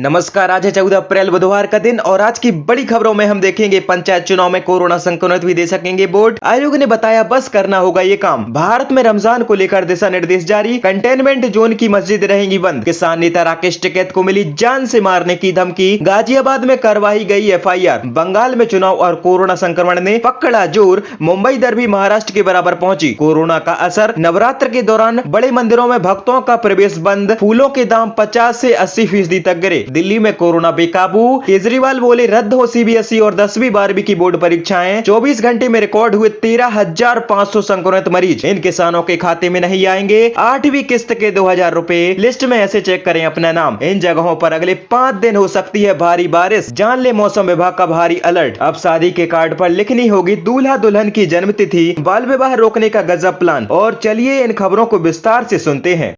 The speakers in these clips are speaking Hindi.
नमस्कार। आज है 14 अप्रैल बुधवार का दिन और आज की बड़ी खबरों में हम देखेंगे पंचायत चुनाव में कोरोना संक्रमित भी दे सकेंगे वोट। आयोग ने बताया बस करना होगा ये काम। भारत में रमजान को लेकर दिशा निर्देश जारी। कंटेनमेंट जोन की मस्जिद रहेंगी बंद। किसान नेता राकेश टिकैत को मिली जान से मारने की धमकी। गाजियाबाद में करवाई गई FIR। बंगाल में चुनाव और कोरोना संक्रमण ने पकड़ा जोर। मुंबई दर भी महाराष्ट्र के बराबर पहुंची। कोरोना का असर। नवरात्र के दौरान बड़े मंदिरों में भक्तों का प्रवेश बंद। फूलों के दाम 50 से 80% तक गिरे। दिल्ली में कोरोना बेकाबू। केजरीवाल बोले रद्द हो CBSE और 10वीं 12वीं की बोर्ड परीक्षाएं। 24 घंटे में रिकॉर्ड हुए 13,500 संक्रमित मरीज। इन किसानों के खाते में नहीं आएंगे 8वीं किस्त के 2,000 रुपए। लिस्ट में ऐसे चेक करें अपना नाम। इन जगहों पर अगले 5 दिन हो सकती है भारी बारिश। जान ले मौसम विभाग का भारी अलर्ट। अब शादी के कार्ड पर लिखनी होगी दूल्हा दुल्हन की जन्मतिथि। बाल विवाह रोकने का गजब प्लान। और चलिए इन खबरों को विस्तार से सुनते हैं।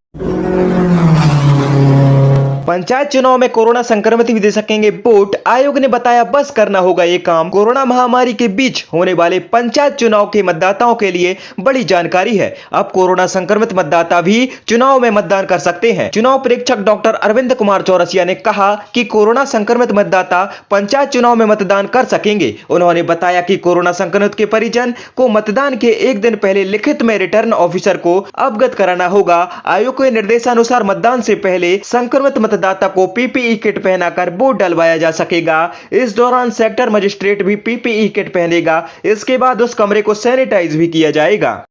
पंचायत चुनाव में कोरोना संक्रमित भी दे सकेंगे वोट। आयोग ने बताया बस करना होगा ये काम। कोरोना महामारी के बीच होने वाले पंचायत चुनाव के मतदाताओं के लिए बड़ी जानकारी है। अब कोरोना संक्रमित मतदाता भी चुनाव में मतदान कर सकते हैं। चुनाव परीक्षक डॉक्टर अरविंद कुमार चौरसिया ने कहा कि कोरोना संक्रमित मतदाता पंचायत चुनाव में मतदान कर सकेंगे। उन्होंने बताया कि कोरोना संक्रमित के परिजन को मतदान के एक दिन पहले लिखित में रिटर्न ऑफिसर को अवगत कराना होगा। आयोग के निर्देशानुसार मतदान से पहले संक्रमित मतदाता को PPE किट पहनाकर वोट डलवाया जा सकेगा। इस दौरान सेक्टर मजिस्ट्रेट भी PPE किट पहनेगा। इसके बाद उस कमरे को सैनिटाइज भी किया जाएगा।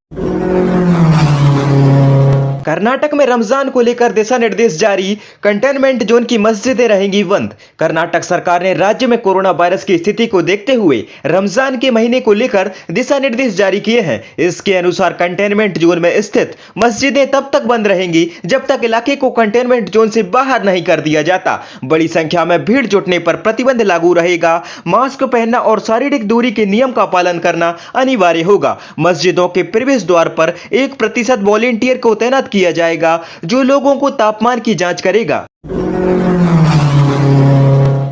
कर्नाटक में रमजान को लेकर दिशा निर्देश जारी। कंटेनमेंट जोन की मस्जिदें रहेंगी बंद। कर्नाटक सरकार ने राज्य में कोरोना वायरस की स्थिति को देखते हुए रमजान के महीने को लेकर दिशा निर्देश जारी किए हैं। इसके अनुसार कंटेनमेंट जोन में स्थित मस्जिदें तब तक बंद रहेंगी जब तक इलाके को कंटेनमेंट जोन से बाहर नहीं कर दिया जाता। बड़ी संख्या में भीड़ जुटने पर प्रतिबंध लागू रहेगा। मास्क पहनना और शारीरिक दूरी के नियम का पालन करना अनिवार्य होगा। मस्जिदों के प्रवेश द्वार पर 1% वॉलेंटियर को तैनात किया जाएगा जो लोगों को तापमान की जांच करेगा।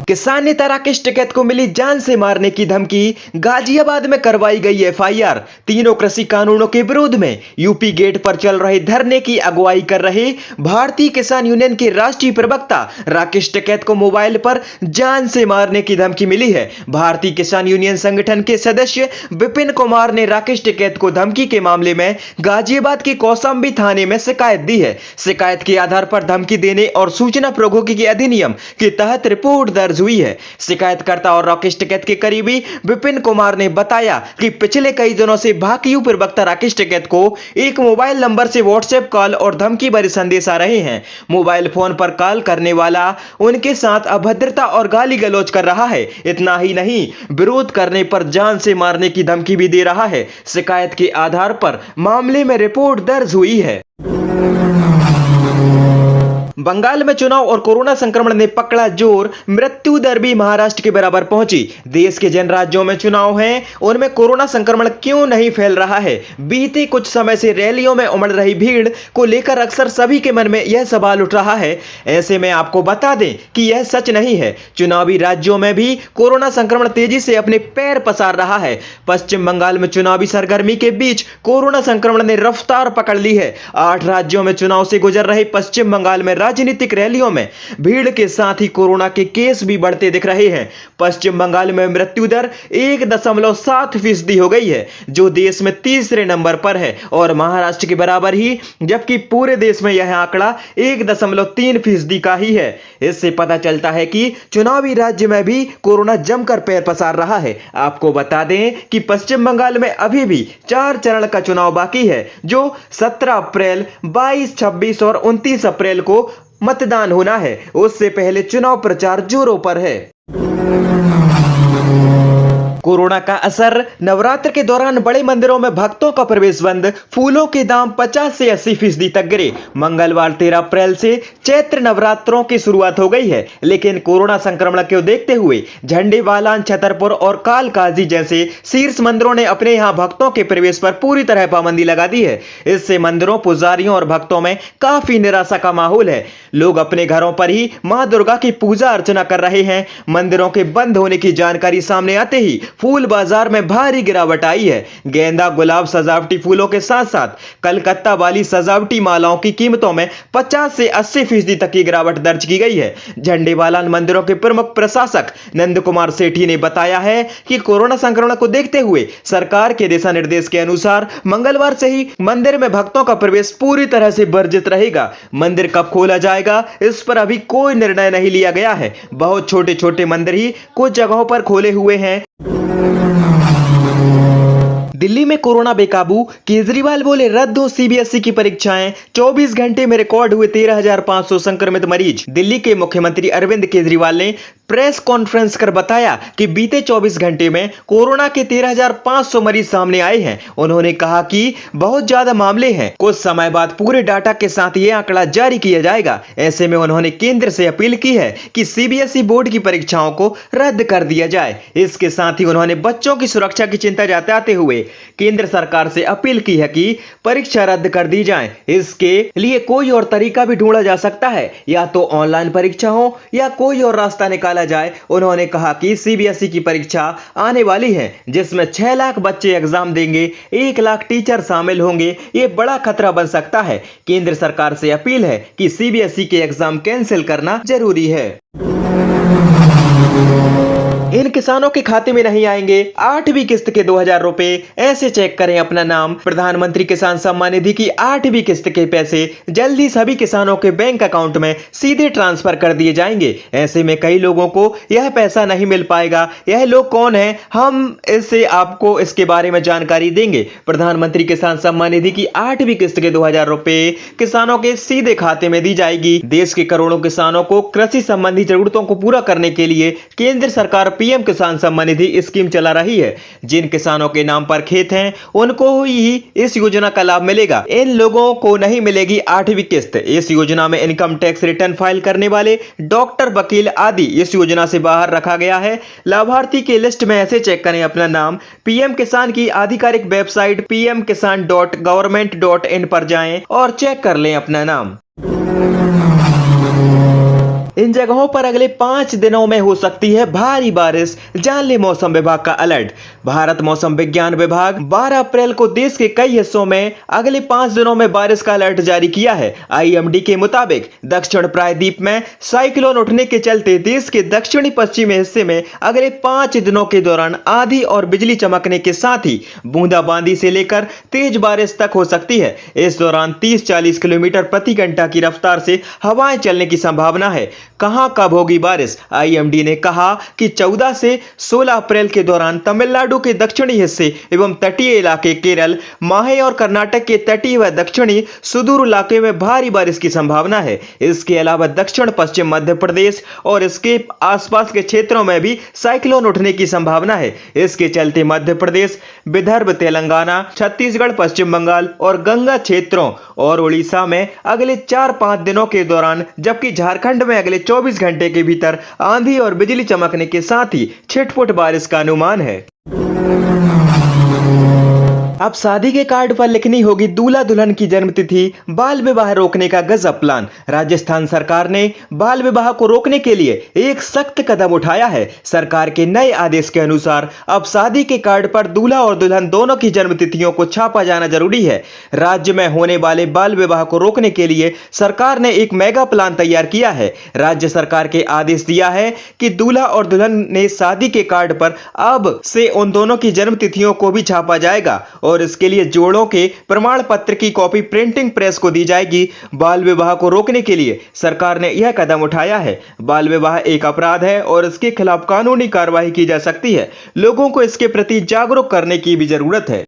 किसान नेता राकेश टिकैत को मिली जान से मारने की धमकी। गाजियाबाद में करवाई गई FIR। तीनों कृषि कानूनों के विरोध में यूपी गेट पर चल रहे धरने की अगुवाई कर रहे भारतीय किसान यूनियन के राष्ट्रीय प्रवक्ता राकेश टिकैत को मोबाइल पर जान से मारने की धमकी मिली है। भारतीय किसान यूनियन संगठन के सदस्य विपिन कुमार ने राकेश टिकैत को धमकी के मामले में गाजियाबाद के कौशाम्बी थाने में शिकायत दी है। शिकायत के आधार पर धमकी देने और सूचना प्रौद्योगिकी अधिनियम के तहत रिपोर्ट दर्ज हुई है। शिकायतकर्ता और राकेश टिकैत के करीबी विपिन कुमार ने बताया कि पिछले कई दिनों से भाकियू प्रवक्ता राकेश टिकैत को एक मोबाइल नंबर से व्हाट्सएप कॉल और धमकी भरे संदेश आ रहे हैं। मोबाइल फोन पर कॉल करने वाला उनके साथ अभद्रता और गाली गलौज कर रहा है। इतना ही नहीं, विरोध करने पर जान से मारने की धमकी भी दे रहा है। शिकायत के आधार पर मामले में रिपोर्ट दर्ज हुई है। बंगाल में चुनाव और कोरोना संक्रमण ने पकड़ा जोर। मृत्यु दर भी महाराष्ट्र के बराबर पहुंची। देश के जिन राज्यों में चुनाव हैं उनमें कोरोना संक्रमण क्यों नहीं फैल रहा है? बीते कुछ समय से रैलियों में उमड़ रही भीड़ को लेकर अक्सर सभी के मन में यह सवाल उठ रहा है। ऐसे में आपको बता दें कि यह सच नहीं है। चुनावी राज्यों में भी कोरोना संक्रमण तेजी से अपने पैर पसार रहा है। पश्चिम बंगाल में चुनावी सरगर्मी के बीच कोरोना संक्रमण ने रफ्तार पकड़ ली है। 8 राज्यों में चुनाव से गुजर रहे पश्चिम बंगाल में राजनीतिक रैलियों में भीड़ के साथ ही कोरोना के केस भी बढ़ते दिख रहे हैं। पश्चिम बंगाल में मृत्यु दर 1.7% हो गई है जो देश में तीसरे नंबर पर है और महाराष्ट्र के बराबर ही, जबकि पूरे देश में यह आंकड़ा 1.3% का ही है। इससे पता चलता है कि चुनावी राज्य में भी कोरोना जमकर पैर पसार रहा है। आपको बता दें कि पश्चिम बंगाल में अभी भी 4 चरण का चुनाव बाकी है जो 17 अप्रैल, 22, 26 और 29 अप्रैल को मतदान होना है। उससे पहले चुनाव प्रचार जोरों पर है। कोरोना का असर। नवरात्र के दौरान बड़े मंदिरों में भक्तों का प्रवेश बंद। फूलों के दाम 50 से 80% तक गिरे। मंगलवार 13 अप्रैल से चैत्र नवरात्रों की शुरुआत हो गई है, लेकिन कोरोना संक्रमण को देखते हुए झंडेवालान, छतरपुर और कालकाजी जैसे शीर्ष मंदिरों ने अपने यहां भक्तों के प्रवेश पर पूरी तरह पाबंदी लगा दी है। इससे मंदिरों, पुजारियों और भक्तों में काफी निराशा का माहौल है। लोग अपने घरों पर ही मां दुर्गा की पूजा अर्चना कर रहे हैं। मंदिरों के बंद होने की जानकारी सामने आते ही फूल बाजार में भारी गिरावट आई है। गेंदा, गुलाब, सजावटी फूलों के साथ साथ कलकत्ता वाली सजावटी मालाओं की कीमतों में 50 से 80% तक की गिरावट दर्ज की गई है। झंडेवाला मंदिरों के प्रमुख प्रशासक नंद कुमार सेठी ने बताया है कि कोरोना संक्रमण को देखते हुए सरकार के दिशा निर्देश के अनुसार मंगलवार से ही मंदिर में भक्तों का प्रवेश पूरी तरह से वर्जित रहेगा। मंदिर कब खोला जाएगा, इस पर अभी कोई निर्णय नहीं लिया गया है। बहुत छोटे छोटे मंदिर ही कुछ जगहों पर खोले हुए हैं। दिल्ली में कोरोना बेकाबू, केजरीवाल बोले रद्द हो सीबीएसई की परीक्षाएं। 24 घंटे में रिकॉर्ड हुए 13,500 संक्रमित मरीज। दिल्ली के मुख्यमंत्री अरविंद केजरीवाल ने प्रेस कॉन्फ्रेंस कर बताया कि बीते 24 घंटे में कोरोना के 13,500 मरीज सामने आए हैं। उन्होंने कहा कि बहुत ज्यादा मामले हैं, कुछ समय बाद पूरे डाटा के साथ यह आंकड़ा जारी किया जाएगा। ऐसे में उन्होंने केंद्र से अपील की है कि सीबीएसई बोर्ड की परीक्षाओं को रद्द कर दिया जाए। इसके साथ ही उन्होंने बच्चों की सुरक्षा की चिंता जताते हुए केंद्र सरकार से अपील की है कि परीक्षा रद्द कर दी जाए। इसके लिए कोई और तरीका भी ढूंढा जा सकता है, या तो ऑनलाइन परीक्षा हो या कोई और रास्ता निकाला जाए। उन्होंने कहा कि सीबीएसई की परीक्षा आने वाली है, जिसमें 6 लाख बच्चे एग्जाम देंगे, 1 लाख टीचर शामिल होंगे। ये बड़ा खतरा बन सकता है। केंद्र सरकार से अपील है कि सीबीएसई के एग्जाम कैंसिल करना जरूरी है। इन किसानों के खाते में नहीं आएंगे 8वीं किस्त के 2,000 रुपए, ऐसे चेक करें अपना नाम। प्रधानमंत्री किसान सम्मान निधि की 8वीं किस्त के पैसे जल्द ही सभी किसानों के बैंक अकाउंट में सीधे ट्रांसफर कर दिए जाएंगे। ऐसे में कई लोगों को यह पैसा नहीं मिल पाएगा। यह लोग कौन है, हम इससे आपको इसके बारे में जानकारी देंगे। प्रधानमंत्री किसान सम्मान निधि की 8वीं किस्त के 2,000 रुपए किसानों के सीधे खाते में दी जाएगी। देश के करोड़ों किसानों को कृषि संबंधी जरूरतों को पूरा करने के लिए केंद्र सरकार पीएम किसान सम्मान निधि स्कीम चला रही है। जिन किसानों के नाम पर खेत हैं, उनको ही इस योजना का लाभ मिलेगा। इन लोगों को नहीं मिलेगी 8वीं किस्त। इस योजना में इनकम टैक्स रिटर्न फाइल करने वाले डॉक्टर, वकील आदि इस योजना से बाहर रखा गया है। लाभार्थी के लिस्ट में ऐसे चेक करें अपना नाम। पीएम किसान की आधिकारिक वेबसाइट pmkisan.government.in पर जाएं और चेक कर लें अपना नाम। इन जगहों पर अगले 5 दिनों में हो सकती है भारी बारिश, जान ले मौसम विभाग का अलर्ट। भारत मौसम विज्ञान विभाग 12 अप्रैल को देश के कई हिस्सों में अगले 5 दिनों में बारिश का अलर्ट जारी किया है। आईएमडी के मुताबिक दक्षिण प्रायद्वीप में साइक्लोन उठने के चलते देश के दक्षिणी पश्चिमी हिस्से में अगले 5 दिनों के दौरान आंधी और बिजली चमकने के साथ ही बूंदाबांदी से लेकर तेज बारिश तक हो सकती है। इस दौरान 30-40 किलोमीटर प्रति घंटा की रफ्तार से हवाएं चलने की संभावना है। कहां कब होगी बारिश? आईएमडी ने कहा कि 14 से 16 अप्रैल के दौरान तमिलनाडु के दक्षिणी हिस्से एवं तटीय इलाके, केरल, माहे और कर्नाटक के तटीय व दक्षिणी सुदूर इलाके में भारी बारिश की संभावना है। इसके अलावा दक्षिण पश्चिम मध्य प्रदेश और इसके आसपास के क्षेत्रों में भी साइक्लोन उठने की संभावना है। इसके चलते मध्य प्रदेश, विदर्भ, तेलंगाना, छत्तीसगढ़, पश्चिम बंगाल और गंगा क्षेत्रों और उड़ीसा में अगले 4-5 दिनों के दौरान, जबकि झारखंड में अगले 24 घंटे के भीतर आंधी और बिजली चमकने के साथ ही छिटपुट बारिश का अनुमान है। अब शादी के कार्ड पर लिखनी होगी दूल्हा दुल्हन की जन्मतिथि। बाल विवाह रोकने का गजब प्लान। राजस्थान सरकार ने बाल विवाह को रोकने के लिए एक सख्त कदम उठाया है। सरकार के नए आदेश के अनुसार अब शादी के कार्ड पर दूल्हा और दुल्हन दोनों की जन्मतिथियों को छापा जाना जरूरी है। राज्य में होने वाले बाल विवाह को रोकने के लिए सरकार ने एक मेगा प्लान तैयार किया है। राज्य सरकार के आदेश दिया है कि दूल्हा और दुल्हन ने शादी के कार्ड पर अब से उन दोनों की जन्मतिथियों को भी छापा जाएगा और इसके लिए जोड़ों के प्रमाण पत्र की कॉपी प्रिंटिंग प्रेस को दी जाएगी। बाल विवाह को रोकने के लिए सरकार ने यह कदम उठाया है। बाल विवाह एक अपराध है और इसके खिलाफ कानूनी कार्रवाई की जा सकती है। लोगों को इसके प्रति जागरूक करने की भी जरूरत है।